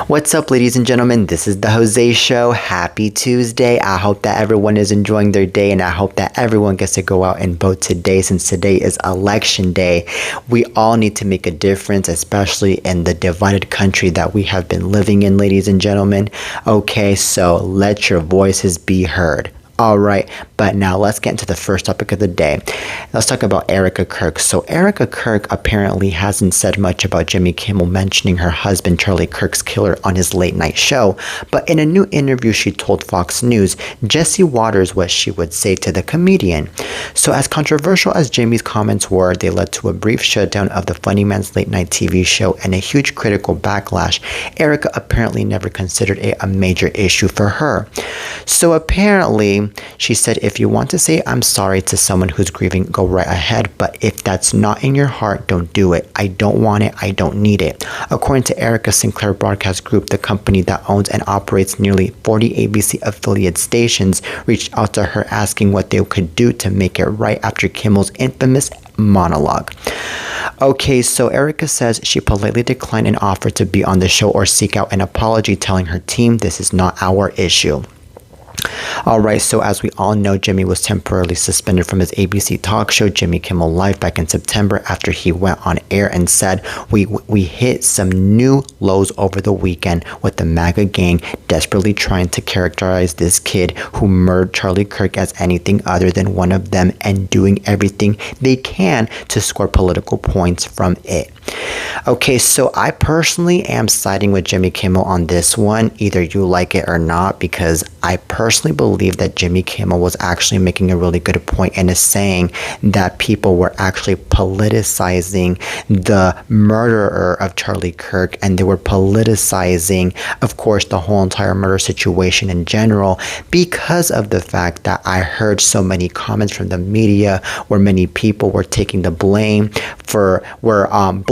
What's up, ladies and gentlemen? This is the Jose Show. Happy Tuesday. I hope that everyone is enjoying their day, and I hope that everyone gets to go out and vote today, since today is election day. We all need to make a difference, especially in the divided country that we have been living in, ladies and gentlemen. Okay, so let your voices be heard. All right, but now let's get into the first topic of the day. Let's talk about Erica Kirk. So Erica Kirk apparently hasn't said much about Jimmy Kimmel mentioning her husband Charlie Kirk's killer on his late night show, but in a new interview she told Fox News Jesse Waters what she would say to the comedian. So as controversial as Jimmy's comments were, they led to a brief shutdown of the Funny Man's late night TV show and a huge critical backlash. Erica apparently never considered it a major issue for her. So apparently, she said, if you want to say I'm sorry to someone who's grieving, go right ahead. But if that's not in your heart, don't do it. I don't want it. I don't need it. According to Erica Sinclair Broadcast Group, the company that owns and operates nearly 40 ABC affiliate stations, reached out to her asking what they could do to make it right after Kimmel's infamous monologue. Okay, so Erica says she politely declined an offer to be on the show or seek out an apology, telling her team this is not our issue. Alright, so as we all know, Jimmy was temporarily suspended from his ABC talk show Jimmy Kimmel Live back in September after he went on air and said, we hit some new lows over the weekend with the MAGA gang desperately trying to characterize this kid who murdered Charlie Kirk as anything other than one of them and doing everything they can to score political points from it. Okay, so I personally am siding with Jimmy Kimmel on this one, either you like it or not, because I personally believe that Jimmy Kimmel was actually making a really good point and is saying that people were actually politicizing the murderer of Charlie Kirk, and they were politicizing, of course, the whole entire murder situation in general, because of the fact that I heard so many comments from the media where many people were taking the blame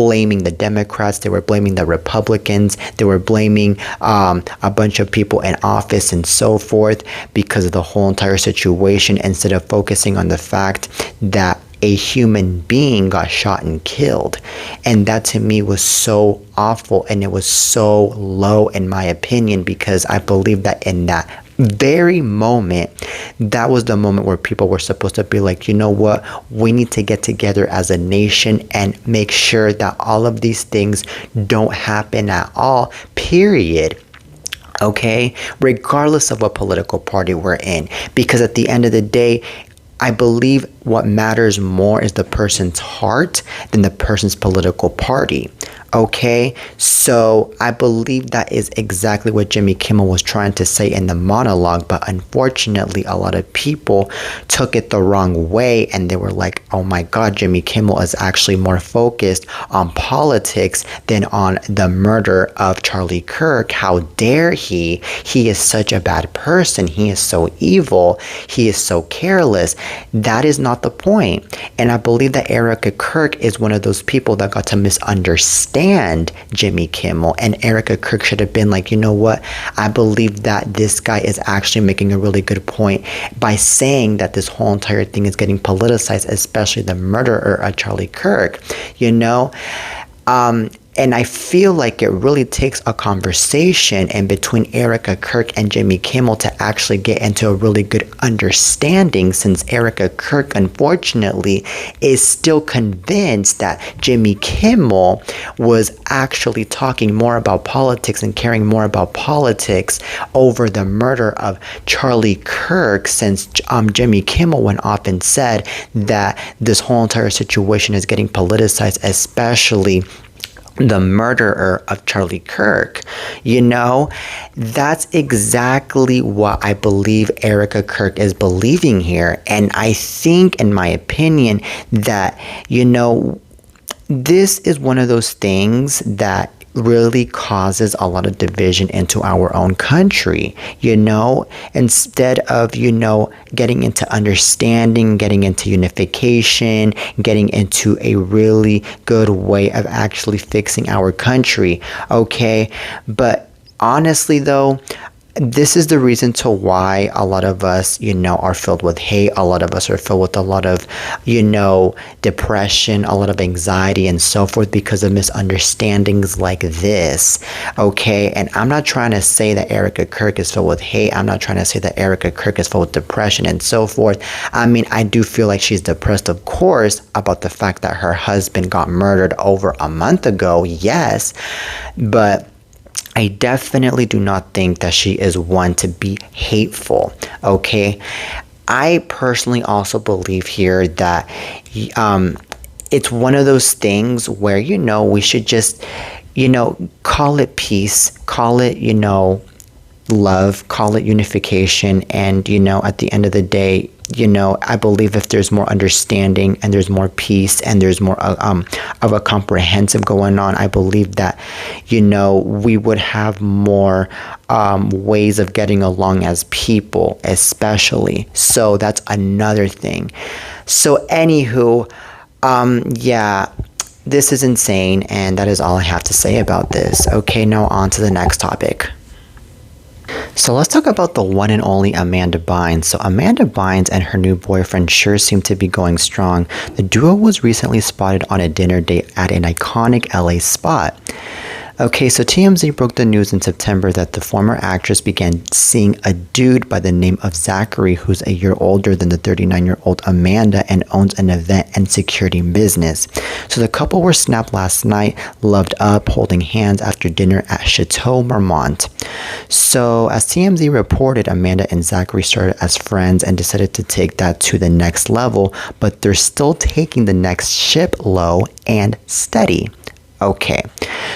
blaming the Democrats, they were blaming the Republicans, they were blaming a bunch of people in office and so forth because of the whole entire situation, instead of focusing on the fact that a human being got shot and killed. And that to me was so awful, and it was so low in my opinion, because I believe that in that very moment, that was the moment where people were supposed to be like, you know what, we need to get together as a nation and make sure that all of these things don't happen at all, period. Okay, regardless of what political party we're in, because at the end of the day, I believe what matters more is the person's heart than the person's political party. Okay, so I believe that is exactly what Jimmy Kimmel was trying to say in the monologue, but unfortunately a lot of people took it the wrong way, and they were like, oh my god, Jimmy Kimmel is actually more focused on politics than on the murder of Charlie Kirk. How dare he? He is such a bad person. He is so evil. He is so careless. That is not the point. And I believe that Erica Kirk is one of those people that got to misunderstand Jimmy Kimmel, and Erica Kirk should have been like, you know what, I believe that this guy is actually making a really good point by saying that this whole entire thing is getting politicized, especially the murderer of Charlie Kirk, you know. And I feel like it really takes a conversation in between Erica Kirk and Jimmy Kimmel to actually get into a really good understanding, since Erica Kirk, unfortunately, is still convinced that Jimmy Kimmel was actually talking more about politics and caring more about politics over the murder of Charlie Kirk, since Jimmy Kimmel went off and said that this whole entire situation is getting politicized, especially the murderer of Charlie Kirk. You know, that's exactly what I believe Erica Kirk is believing here. And I think, in my opinion, that, you know, this is one of those things that really causes a lot of division into our own country, you know, instead of, you know, getting into understanding, getting into unification, getting into a really good way of actually fixing our country. Okay, but honestly though, this is the reason to why a lot of us, are filled with hate. A lot of us are filled with a lot of, depression, a lot of anxiety and so forth because of misunderstandings like this. Okay. And I'm not trying to say that Erica Kirk is filled with hate. I'm not trying to say that Erica Kirk is filled with depression and so forth. I mean, I do feel like she's depressed, of course, about the fact that her husband got murdered over a month ago. Yes. But I definitely do not think that she is one to be hateful, okay? I personally also believe here that it's one of those things where, we should just, call it peace, call it, love, call it unification, and, at the end of the day, I believe if there's more understanding and there's more peace and there's more of a comprehensive going on, I believe that, we would have more ways of getting along as people, especially. So that's another thing. So anywho, yeah, this is insane, and that is all I have to say about this. Okay, now on to the next topic. So let's talk about the one and only Amanda Bynes. So Amanda Bynes and her new boyfriend sure seem to be going strong. The duo was recently spotted on a dinner date at an iconic LA spot. Okay, so TMZ broke the news in September that the former actress began seeing a dude by the name of Zachary, who's a year older than the 39-year-old Amanda and owns an event and security business. So the couple were snapped last night, loved up, holding hands after dinner at Chateau Marmont. So as TMZ reported, Amanda and Zachary started as friends and decided to take that to the next level, but they're still taking the next ship low and steady. Okay,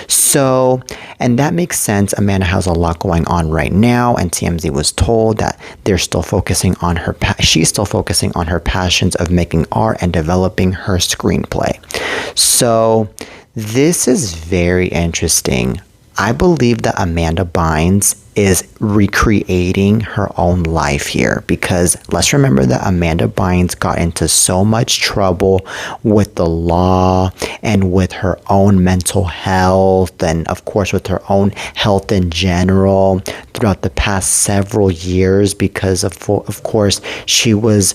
so, and that makes sense. Amanda has a lot going on right now, and TMZ was told that they're still focusing on her, she's still focusing on her passions of making art and developing her screenplay. So, this is very interesting. I believe that Amanda Bynes is recreating her own life here, because let's remember that Amanda Bynes got into so much trouble with the law and with her own mental health, and of course with her own health in general throughout the past several years, because of course she was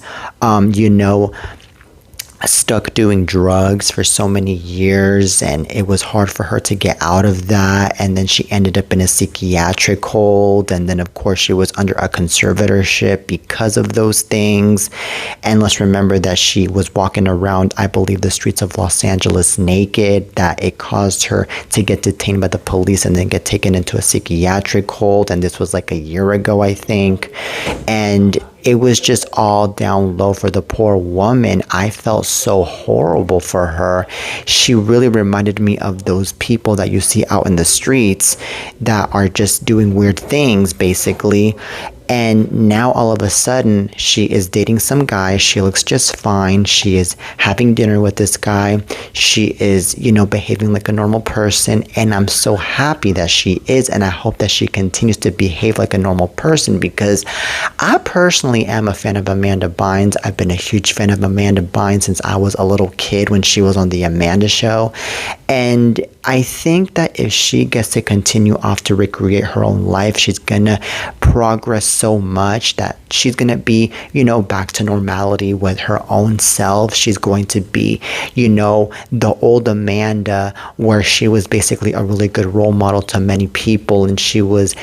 stuck doing drugs for so many years, and it was hard for her to get out of that. And then she ended up in a psychiatric hold, and then of course she was under a conservatorship because of those things. And let's remember that she was walking around, I believe, the streets of Los Angeles naked, that it caused her to get detained by the police and then get taken into a psychiatric hold. And this was like a year ago, I think. And it was just all down low for the poor woman. I felt so horrible for her. She really reminded me of those people that you see out in the streets that are just doing weird things, basically. And now all of a sudden, she is dating some guy. She looks just fine. She is having dinner with this guy. She is, behaving like a normal person. And I'm so happy that she is. And I hope that she continues to behave like a normal person, because I personally am a fan of Amanda Bynes. I've been a huge fan of Amanda Bynes since I was a little kid when she was on The Amanda Show. And I think that if she gets to continue off to recreate her own life, she's going to progress so much that she's going to be, back to normality with her own self. She's going to be, the old Amanda, where she was basically a really good role model to many people. And she was,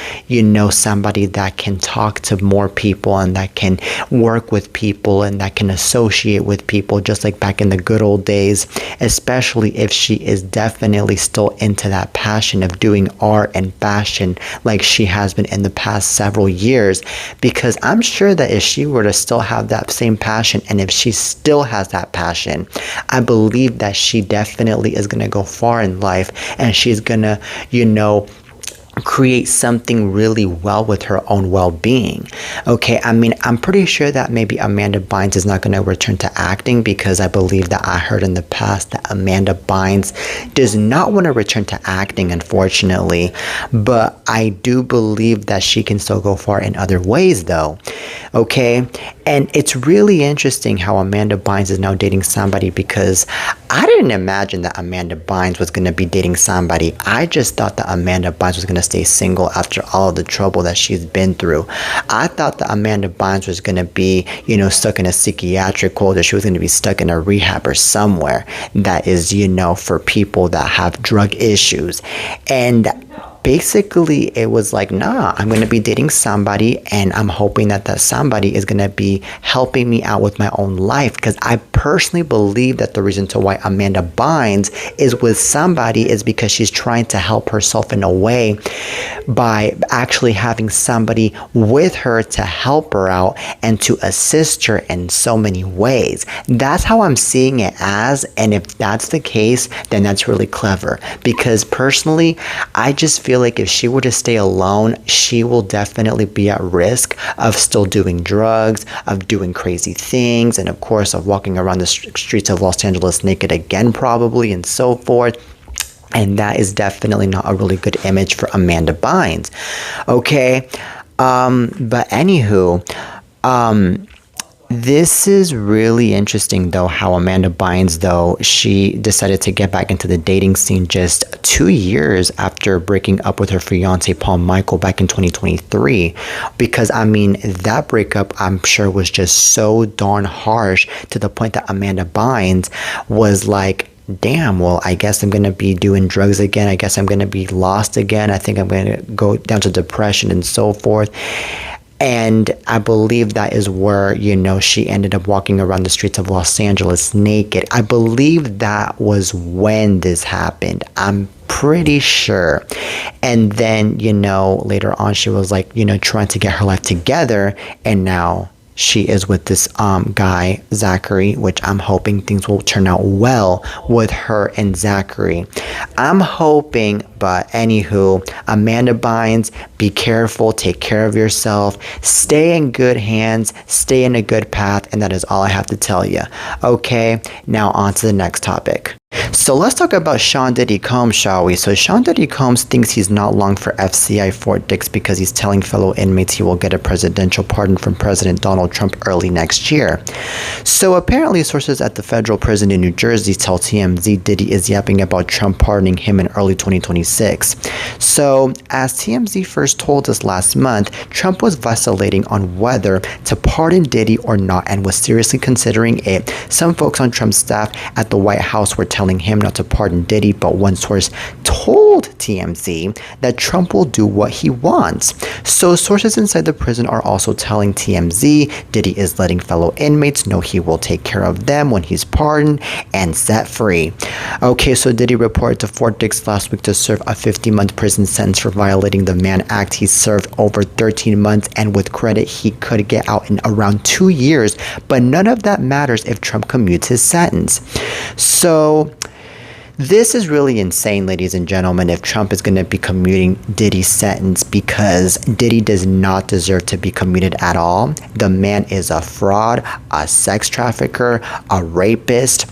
somebody that can talk to more people and that can work with people and that can associate with people, just like back in the good old days, especially if she is definitely still into that passion of doing art and fashion like she has been in the past several years. Because I'm sure that if she were to still have that same passion, and if she still has that passion, I believe that she definitely is going to go far in life, and she's going to, create something really well with her own well-being. Okay, I mean, I'm pretty sure that maybe Amanda Bynes is not going to return to acting, because I believe that I heard in the past that Amanda Bynes does not want to return to acting, unfortunately. But I do believe that she can still go far in other ways, though. Okay, and it's really interesting how Amanda Bynes is now dating somebody, because I didn't imagine that Amanda Bynes was going to be dating somebody. I just thought that Amanda Bynes was going to stay single after all of the trouble that she's been through. I thought that Amanda Bynes was going to be, stuck in a psychiatric ward, or she was going to be stuck in a rehab or somewhere that is, for people that have drug issues. And basically it was like, nah, I'm going to be dating somebody, and I'm hoping that somebody is going to be helping me out with my own life, because I personally believe that the reason to why Amanda Bynes is with somebody is because she's trying to help herself in a way by actually having somebody with her to help her out and to assist her in so many ways. That's how I'm seeing it as, and if that's the case, then that's really clever, because personally, I just feel like if she were to stay alone, she will definitely be at risk of still doing drugs, of doing crazy things, and of course of walking around the streets of Los Angeles naked again probably, and so forth. And that is definitely not a really good image for Amanda Bynes. Okay, but anywho, this is really interesting, though, how Amanda Bynes, though, she decided to get back into the dating scene just 2 years after breaking up with her fiance, Paul Michael, back in 2023. Because, that breakup, I'm sure, was just so darn harsh to the point that Amanda Bynes was like, damn, well, I guess I'm going to be doing drugs again. I guess I'm going to be lost again. I think I'm going to go down to depression and so forth. And I believe that is where, she ended up walking around the streets of Los Angeles naked. I believe that was when this happened. I'm pretty sure. And then, later on, she was like, trying to get her life together. And now she is with this guy, Zachary, which I'm hoping things will turn out well with her and Zachary. I'm hoping, but anywho, Amanda Bynes, be careful, take care of yourself, stay in good hands, stay in a good path, and that is all I have to tell you. Okay, now on to the next topic. So let's talk about Sean Diddy Combs, shall we? So Sean Diddy Combs thinks he's not long for FCI Fort Dix because he's telling fellow inmates he will get a presidential pardon from President Donald Trump early next year. So apparently sources at the federal prison in New Jersey tell TMZ Diddy is yapping about Trump pardoning him in early 2026. So as TMZ first told us last month, Trump was vacillating on whether to pardon Diddy or not and was seriously considering it. Some folks on Trump's staff at the White House were telling him not to pardon Diddy, but one source told TMZ that Trump will do what he wants. So sources inside the prison are also telling TMZ Diddy is letting fellow inmates know he will take care of them when he's pardoned and set free. Okay, so Diddy reported to Fort Dix last week to serve a 50-month prison sentence for violating the Mann Act. He served over 13 months, and with credit, he could get out in around 2 years, but none of that matters if Trump commutes his sentence. So this is really insane, ladies and gentlemen, if Trump is going to be commuting Diddy's sentence, because Diddy does not deserve to be commuted at all. The man is a fraud, a sex trafficker, a rapist,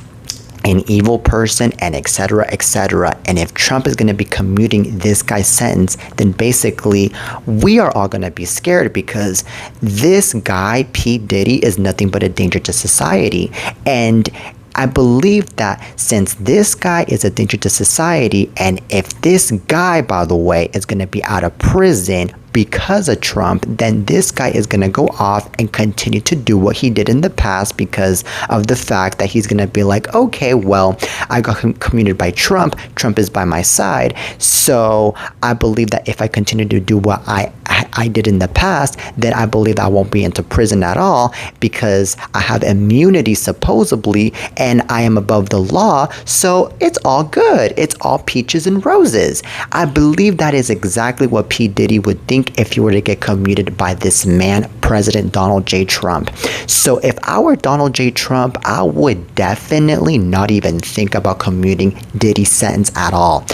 an evil person, and etc., etc. And if Trump is going to be commuting this guy's sentence, then basically we are all going to be scared, because this guy, P. Diddy, is nothing but a danger to society. And I believe that since this guy is a danger to society, and if this guy, by the way, is going to be out of prison because of Trump, then this guy is going to go off and continue to do what he did in the past, because of the fact that he's going to be like, okay, well, I got commuted by Trump. Trump is by my side. So I believe that if I continue to do what I did in the past, then I believe I won't be into prison at all, because I have immunity supposedly, and I am above the law. So it's all good. It's all peaches and roses. I believe that is exactly what P. Diddy would think if he were to get commuted by this man, President Donald J. Trump. So if I were Donald J. Trump, I would definitely not even think about commuting Diddy's sentence at all.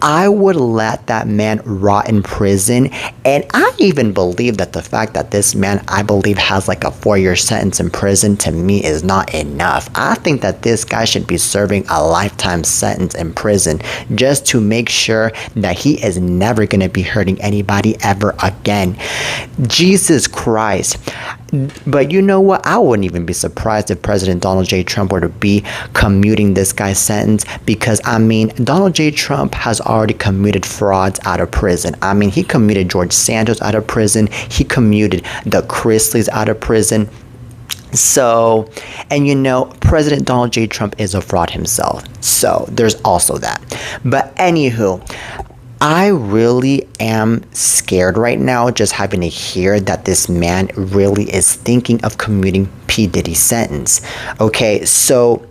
I would let that man rot in prison. And I even believe that the fact that this man, I believe, has like a 4-year sentence in prison, to me is not enough. I think that this guy should be serving a lifetime sentence in prison, just to make sure that he is never going to be hurting anybody ever again. Jesus Christ. But you know what? I wouldn't even be surprised if President Donald J. Trump were to be commuting this guy's sentence, because, I mean, Donald J. Trump has already commuted frauds out of prison. I mean, he commuted George Santos out of prison. He commuted the Chrisleys out of prison. So, and you know, President Donald J. Trump is a fraud himself. So, there's also that. But anywho, I really am scared right now just having to hear that this man really is thinking of commuting P. Diddy's sentence. Okay, so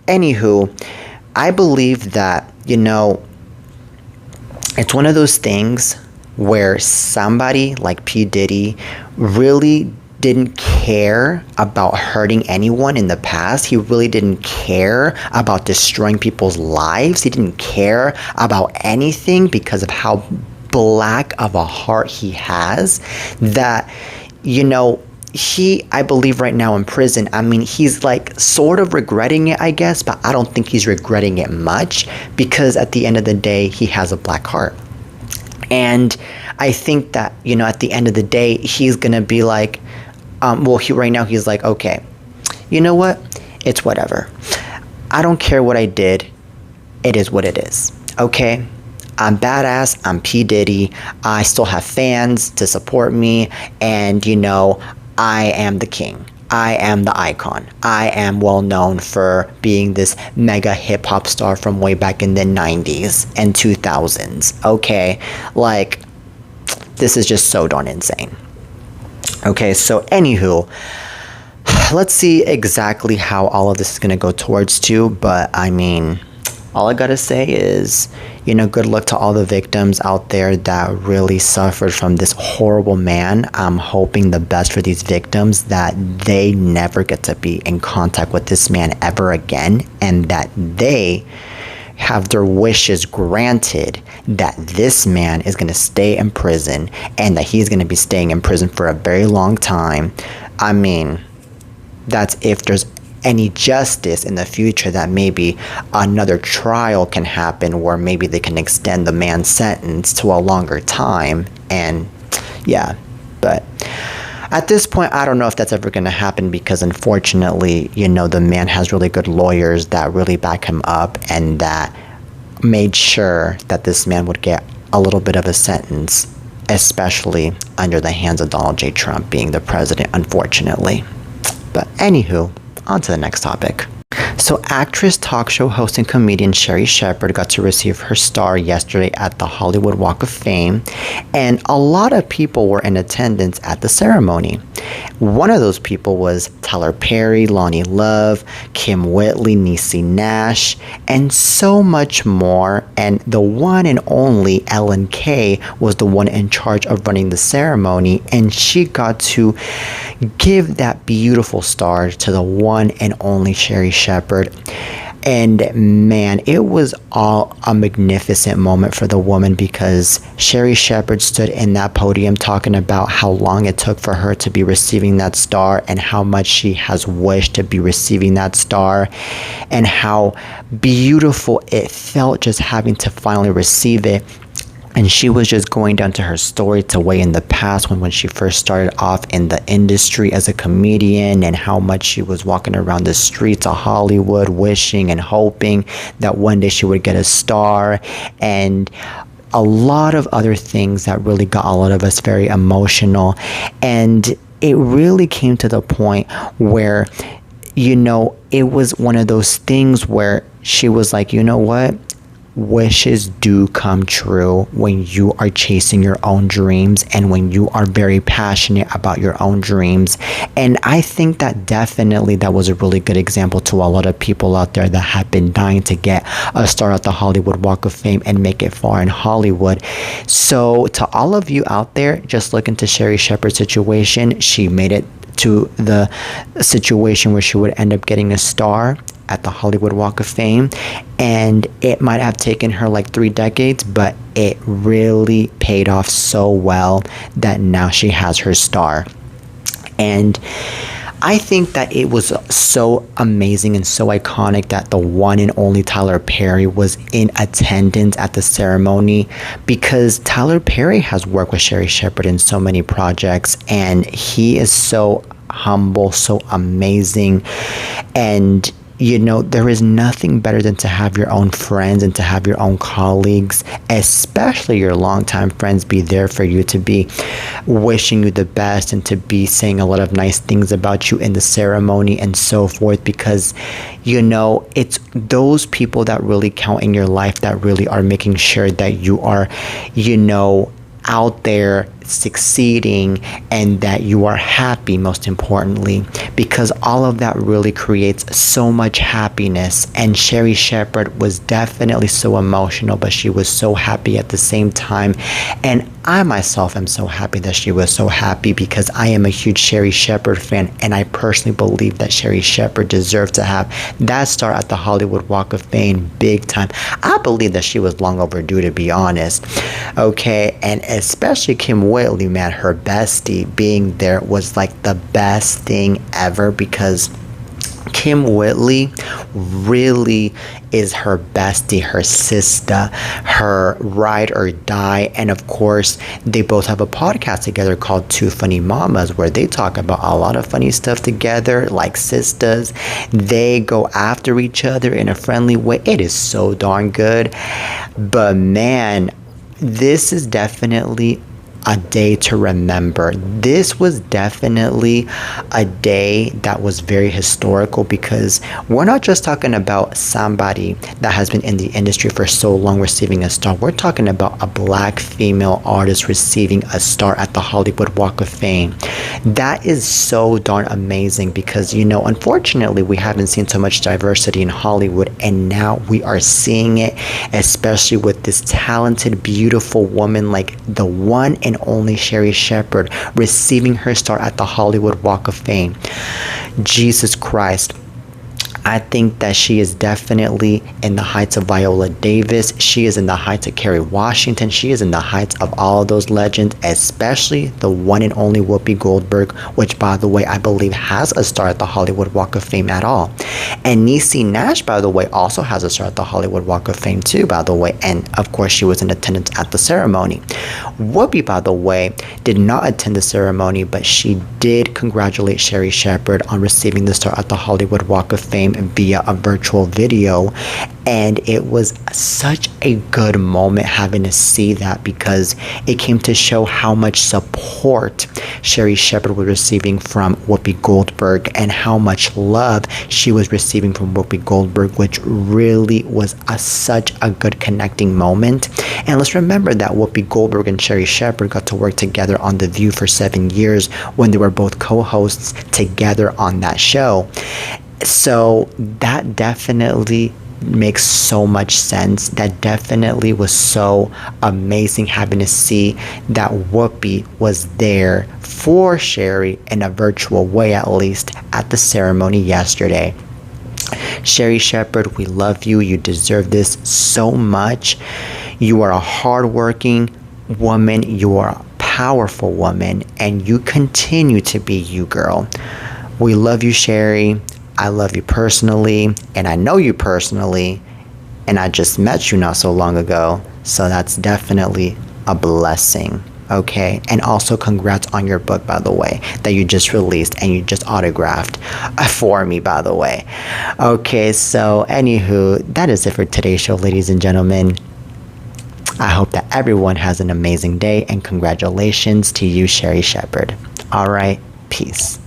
anywho, I believe that, you know, it's one of those things where somebody like P. Diddy really didn't care about hurting anyone in the past. He really didn't care about destroying people's lives. He didn't care about anything because of how black of a heart he has, that, you know, I believe right now in prison, I mean, he's like sort of regretting it, I guess, but I don't think he's regretting it much, because at the end of the day, he has a black heart. And I think that, you know, at the end of the day, he's gonna be like, right now he's like, okay, you know what? It's whatever. I don't care what I did. It is what it is. Okay? I'm badass. I'm P. Diddy. I still have fans to support me. And, you know, I am the king. I am the icon. I am well known for being this mega hip hop star from way back in the 90s and 2000s. Okay? Like, this is just so darn insane. Okay, so anywho, let's see exactly how all of this is going to go towards to, but I mean, all I gotta say is, you know, good luck to all the victims out there that really suffered from this horrible man. I'm hoping the best for these victims, that they never get to be in contact with this man ever again, and that they have their wishes granted, that this man is going to stay in prison, and that he's going to be staying in prison for a very long time. I mean, that's if there's any justice in the future, that maybe another trial can happen where maybe they can extend the man's sentence to a longer time. And yeah, but at this point, I don't know if that's ever going to happen, because unfortunately, you know, the man has really good lawyers that really back him up, and that made sure that this man would get a little bit of a sentence, especially under the hands of Donald J. Trump being the president, unfortunately. But anywho, on to the next topic. So actress, talk show host, and comedian Sherri Shepherd got to receive her star yesterday at the Hollywood Walk of Fame, and a lot of people were in attendance at the ceremony. One of those people was Tyler Perry, Lonnie Love, Kim Whitley, Niecy Nash, and so much more. And the one and only Ellen Kay was the one in charge of running the ceremony, and she got to give that beautiful star to the one and only Sherri Shepherd. And man, it was all a magnificent moment for the woman, because Sherri Shepherd stood in that podium talking about how long it took for her to be receiving that star, and how much she has wished to be receiving that star, and how beautiful it felt just having to finally receive it. And she was just going down to her story to way in the past, when she first started off in the industry as a comedian, and how much she was walking around the streets of Hollywood wishing and hoping that one day she would get a star, and a lot of other things that really got a lot of us very emotional. And it really came to the point where, you know, it was one of those things where she was like, you know what? Wishes do come true when you are chasing your own dreams, and when you are very passionate about your own dreams. And I think that definitely that was a really good example to a lot of people out there that have been dying to get a star at the Hollywood Walk of Fame and make it far in Hollywood. So to all of you out there, just look into Sherri Shepherd's situation. She made it to the situation where she would end up getting a star at the Hollywood Walk of Fame, and it might have taken her like 3 decades, but it really paid off so well that now she has her star. And I think that it was so amazing and so iconic that the one and only Tyler Perry was in attendance at the ceremony, because Tyler Perry has worked with Sherri Shepherd in so many projects, and he is so humble, so amazing. And there is nothing better than to have your own friends and to have your own colleagues, especially your longtime friends, be there for you, to be wishing you the best and to be saying a lot of nice things about you in the ceremony and so forth, because it's those people that really count in your life that really are making sure that you are out there succeeding and that you are happy, most importantly, because all of that really creates so much happiness. And Sherri Shepherd was definitely so emotional, but she was so happy at the same time. And I myself am so happy that she was so happy, because I am a huge Sherri Shepherd fan, and I personally believe that Sherri Shepherd deserved to have that star at the Hollywood Walk of Fame big time. I believe that she was long overdue, to be honest. Okay, and especially Kim Whitley, man, her bestie being there was like the best thing ever, because Kim Whitley really is her bestie, her sister, her ride or die. And of course, they both have a podcast together called Two Funny Mamas, where they talk about a lot of funny stuff together, like sisters. They go after each other in a friendly way. It is so darn good. But man, this is definitely a day to remember. This was definitely a day that was very historical, because we're not just talking about somebody that has been in the industry for so long receiving a star. We're talking about a black female artist receiving a star at the Hollywood Walk of Fame. That is so darn amazing, because unfortunately, we haven't seen so much diversity in Hollywood, and now we are seeing it, especially with this talented, beautiful woman like the one and only Sherri Shepherd receiving her star at the Hollywood Walk of Fame. Jesus Christ. I think that she is definitely in the heights of Viola Davis. She is in the heights of Kerry Washington. She is in the heights of all of those legends, especially the one and only Whoopi Goldberg, which, by the way, I believe has a star at the Hollywood Walk of Fame at all. And Niecy Nash, by the way, also has a star at the Hollywood Walk of Fame too, by the way. And of course, she was in attendance at the ceremony. Whoopi, by the way, did not attend the ceremony, but she did congratulate Sherri Shepherd on receiving the star at the Hollywood Walk of Fame via a virtual video. And it was such a good moment having to see that, because it came to show how much support Sherri Shepherd was receiving from Whoopi Goldberg, and how much love she was receiving from Whoopi Goldberg, which really was such a good connecting moment. And let's remember that Whoopi Goldberg and Sherri Shepherd got to work together on The View for 7 years, when they were both co-hosts together on that show. So that definitely makes so much sense. That definitely was so amazing, having to see that Whoopi was there for Sherri in a virtual way, at least at the ceremony yesterday. Sherri Shepherd, we love you. You deserve this so much. You are a hardworking woman. You are a powerful woman, and you continue to be you, girl. We love you, Sherri. I love you personally, and I know you personally, and I just met you not so long ago, so that's definitely a blessing, okay? And also congrats on your book, by the way, that you just released and you just autographed for me, by the way. Okay, so anywho, that is it for today's show, ladies and gentlemen. I hope that everyone has an amazing day, and congratulations to you, Sherri Shepherd. All right, peace.